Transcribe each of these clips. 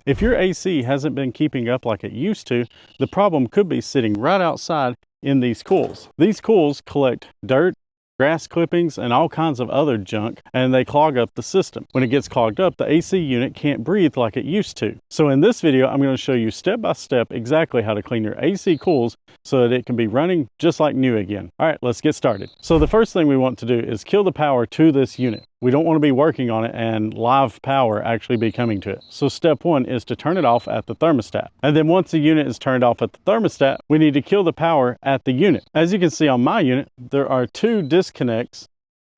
If your AC hasn't been keeping up like it used to, the problem could be sitting right outside in these coils. These coils collect dirt, grass clippings, and all kinds of other junk, and they clog up the system. When it gets clogged up, the AC unit can't breathe like it used to. So in this video, I'm going to show you step by step exactly how to clean your AC coils so that it can be running just like new again. All right, let's get started. So the first thing we want to do is kill the power to this unit. We don't want to be working on it and live power actually be coming to it. So step one is to turn it off at the thermostat. And then once the unit is turned off at the thermostat, we need to kill the power at the unit. As you can see on my unit, there are two disconnects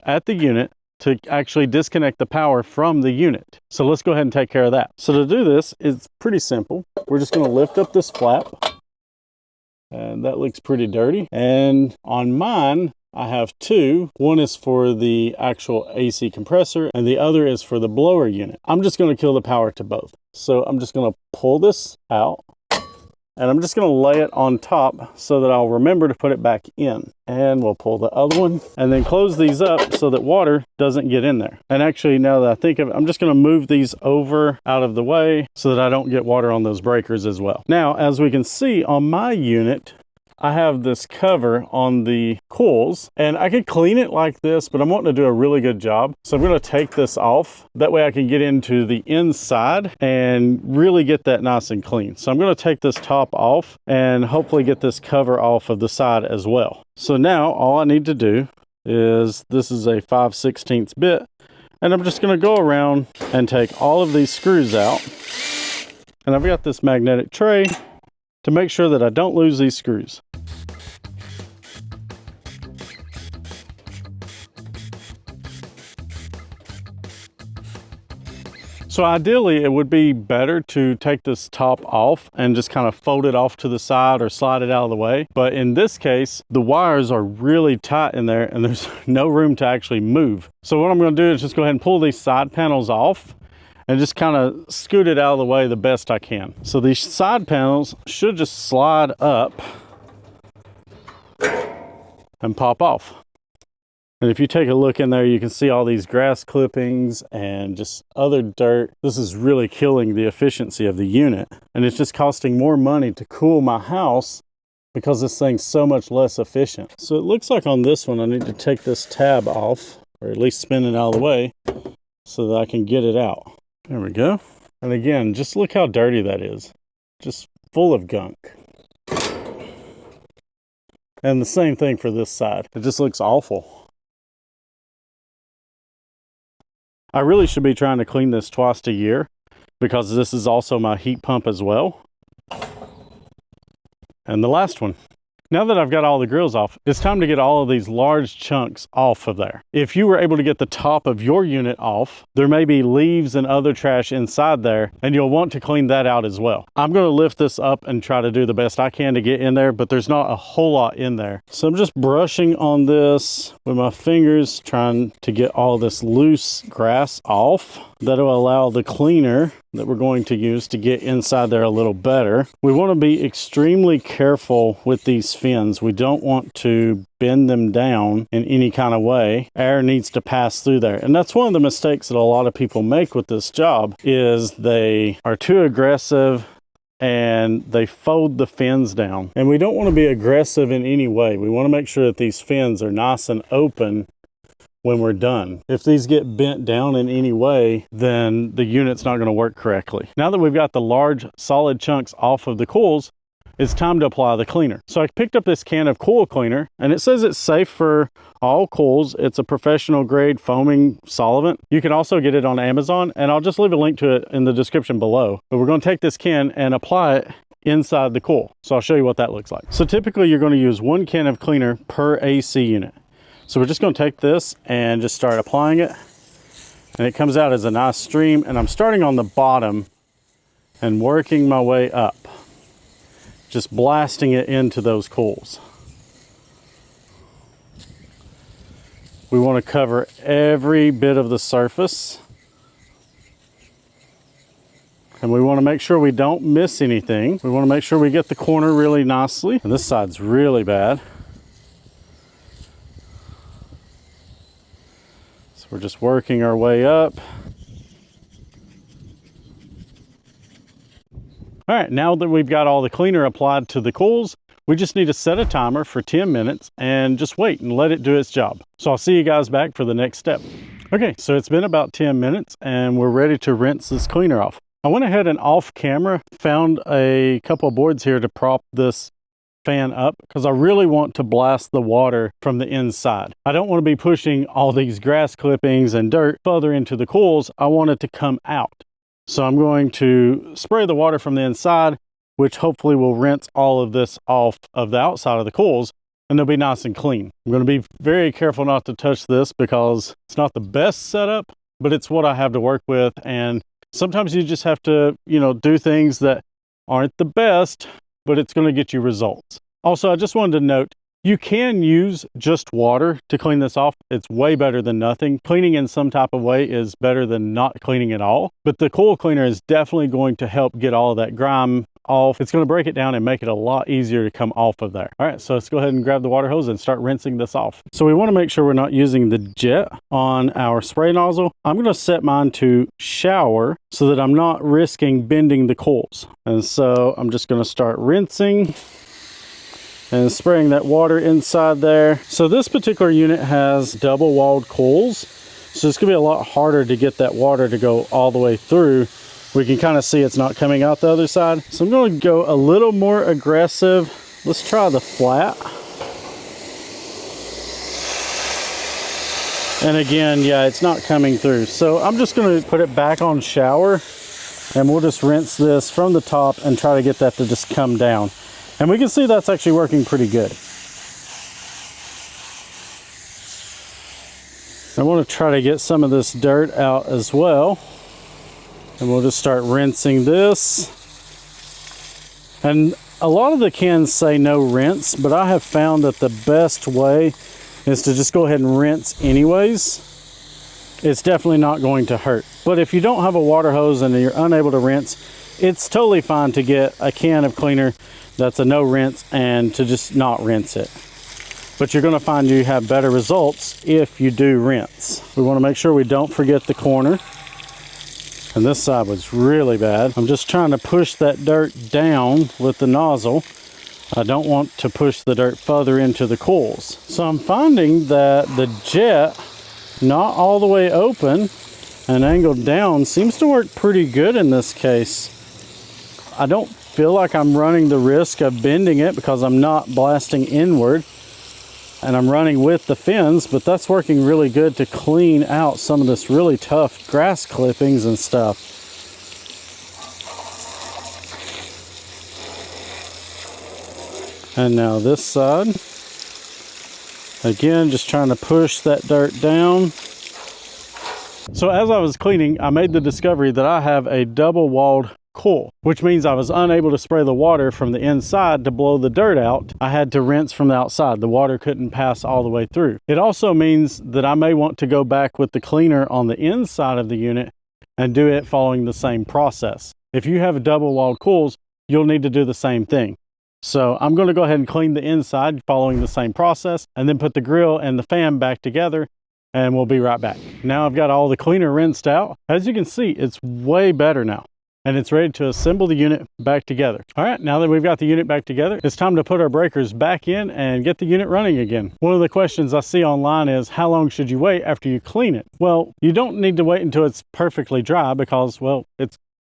at the unit to actually disconnect the power from the unit. So let's go ahead and take care of that. So to do this, it's pretty simple. We're just going to lift up this flap. And that looks pretty dirty. And on mine, I have two. One is for the actual AC compressor and the other is for the blower unit. I'm just going to kill the power to both. So I'm just going to pull this out and I'm just going to lay it on top so that I'll remember to put it back in. And we'll pull the other one and then close these up so that water doesn't get in there. And actually, now that I think of it, I'm just going to move these over out of the way so that I don't get water on those breakers as well. Now, as we can see on my unit, I have this cover on the coils and I could clean it like this, but I'm wanting to do a really good job. So I'm going to take this off. That way I can get into the inside and really get that nice and clean. So I'm going to take this top off and hopefully get this cover off of the side as well. So now all I need to do is, this is a 5/16 bit, and I'm just going to go around and take all of these screws out. And I've got this magnetic tray to make sure that I don't lose these screws. So ideally, it would be better to take this top off and just kind of fold it off to the side or slide it out of the way. But in this case, the wires are really tight in there and there's no room to actually move. So what I'm going to do is just go ahead and pull these side panels off and just kind of scoot it out of the way the best I can. So these side panels should just slide up and pop off. And if you take a look in there, you can see all these grass clippings and just other dirt. This is really killing the efficiency of the unit. And it's just costing more money to cool my house because this thing's so much less efficient. So it looks like on this one, I need to take this tab off, or at least spin it out of the way so that I can get it out. There we go. And again, just look how dirty that is. Just full of gunk. And the same thing for this side. It just looks awful. I really should be trying to clean this twice a year because this is also my heat pump as well. And the last one. Now that I've got all the grills off, it's time to get all of these large chunks off of there. If you were able to get the top of your unit off, there may be leaves and other trash inside there, and you'll want to clean that out as well. I'm going to lift this up and try to do the best I can to get in there, but there's not a whole lot in there. So I'm just brushing on this with my fingers, trying to get all this loose grass off. That'll allow the cleaner that we're going to use to get inside there a little better. We want to be extremely careful with these fins. We don't want to bend them down in any kind of way. Air needs to pass through there. And that's one of the mistakes that a lot of people make with this job, is they are too aggressive and they fold the fins down. And we don't want to be aggressive in any way. We want to make sure that these fins are nice and open when we're done. If these get bent down in any way, then the unit's not going to work correctly. Now that we've got the large solid chunks off of the coils, it's time to apply the cleaner. So I picked up this can of coil cleaner and it says it's safe for all coils. It's a professional grade foaming solvent. You can also get it on Amazon, and I'll just leave a link to it in the description below. But we're going to take this can and apply it inside the coil. So I'll show you what that looks like. So typically you're going to use 1 can of cleaner per AC unit. So we're just going to take this and just start applying it, and it comes out as a nice stream. And I'm starting on the bottom and working my way up, just blasting it into those coils. We want to cover every bit of the surface, and we want to make sure we don't miss anything. We want to make sure we get the corner really nicely, and this side's really bad. So we're just working our way up. All right, now that we've got all the cleaner applied to the coils, we just need to set a timer for 10 minutes and just wait and let it do its job. So I'll see you guys back for the next step. Okay, so it's been about 10 minutes and we're ready to rinse this cleaner off. I went ahead and off camera found a couple of boards here to prop this fan up because I really want to blast the water from the inside. I don't want to be pushing all these grass clippings and dirt further into the coils. I want it to come out. So I'm going to spray the water from the inside, which hopefully will rinse all of this off of the outside of the coils, and they'll be nice and clean. I'm going to be very careful not to touch this because it's not the best setup, but it's what I have to work with. And sometimes you just have to, do things that aren't the best, but it's going to get you results. Also, I just wanted to note, you can use just water to clean this off. It's way better than nothing. Cleaning in some type of way is better than not cleaning at all. But the coil cleaner is definitely going to help get all of that grime off. It's going to break it down and make it a lot easier to come off of there. All right, so let's go ahead and grab the water hose and start rinsing this off. So we want to make sure we're not using the jet on our spray nozzle. I'm going to set mine to shower so that I'm not risking bending the coils. And so I'm just going to start rinsing and spraying that water inside there. So this particular unit has double walled coils, so it's gonna be a lot harder to get that water to go all the way through. We can kind of see it's not coming out the other side. So I'm going to go a little more aggressive. Let's try the flat. And again, yeah, it's not coming through. So I'm just going to put it back on shower and we'll just rinse this from the top and try to get that to just come down. And we can see that's actually working pretty good. I want to try to get some of this dirt out as well. And we'll just start rinsing this. And a lot of the cans say no rinse, but I have found that the best way is to just go ahead and rinse anyways. It's definitely not going to hurt. But if you don't have a water hose and you're unable to rinse, it's totally fine to get a can of cleaner that's a no rinse and to just not rinse it. But you're going to find you have better results if you do rinse. We want to make sure we don't forget the corner. And this side was really bad. I'm just trying to push that dirt down with the nozzle. I don't want to push the dirt further into the coils. So I'm finding that the jet, not all the way open and angled down, seems to work pretty good in this case. I don't feel like I'm running the risk of bending it because I'm not blasting inward and I'm running with the fins, but that's working really good to clean out some of this really tough grass clippings and stuff. And now this side, again, just trying to push that dirt down. So as I was cleaning, I made the discovery that I have a double walled coil, which means I was unable to spray the water from the inside to blow the dirt out. I had to rinse from the outside. The water couldn't pass all the way through. It also means that I may want to go back with the cleaner on the inside of the unit and do it following the same process. If you have double walled coils, you'll need to do the same thing. So I'm going to go ahead and clean the inside following the same process and then put the grill and the fan back together and we'll be right back. Now I've got all the cleaner rinsed out. As you can see, it's way better now. And it's ready to assemble the unit back together. All right, now that we've got the unit back together, it's time to put our breakers back in and get the unit running again. One of the questions I see online is, how long should you wait after you clean it? Well, you don't need to wait until it's perfectly dry because, well, it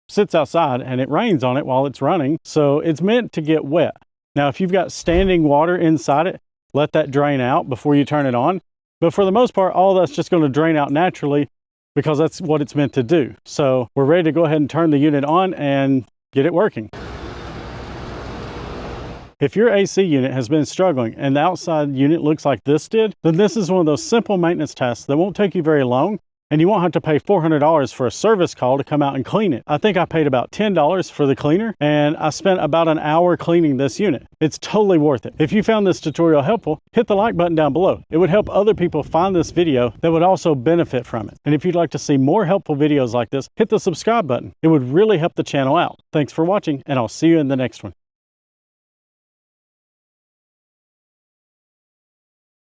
sits outside and it rains on it while it's running. So it's meant to get wet. Now, if you've got standing water inside it, let that drain out before you turn it on. But for the most part, all that's just going to drain out naturally because that's what it's meant to do. So we're ready to go ahead and turn the unit on and get it working. If your AC unit has been struggling and the outside unit looks like this did, then this is one of those simple maintenance tasks that won't take you very long, and you won't have to pay $400 for a service call to come out and clean it. I think I paid about $10 for the cleaner, and I spent about an hour cleaning this unit. It's totally worth it. If you found this tutorial helpful, hit the like button down below. It would help other people find this video that would also benefit from it. And if you'd like to see more helpful videos like this, hit the subscribe button. It would really help the channel out. Thanks for watching, and I'll see you in the next one.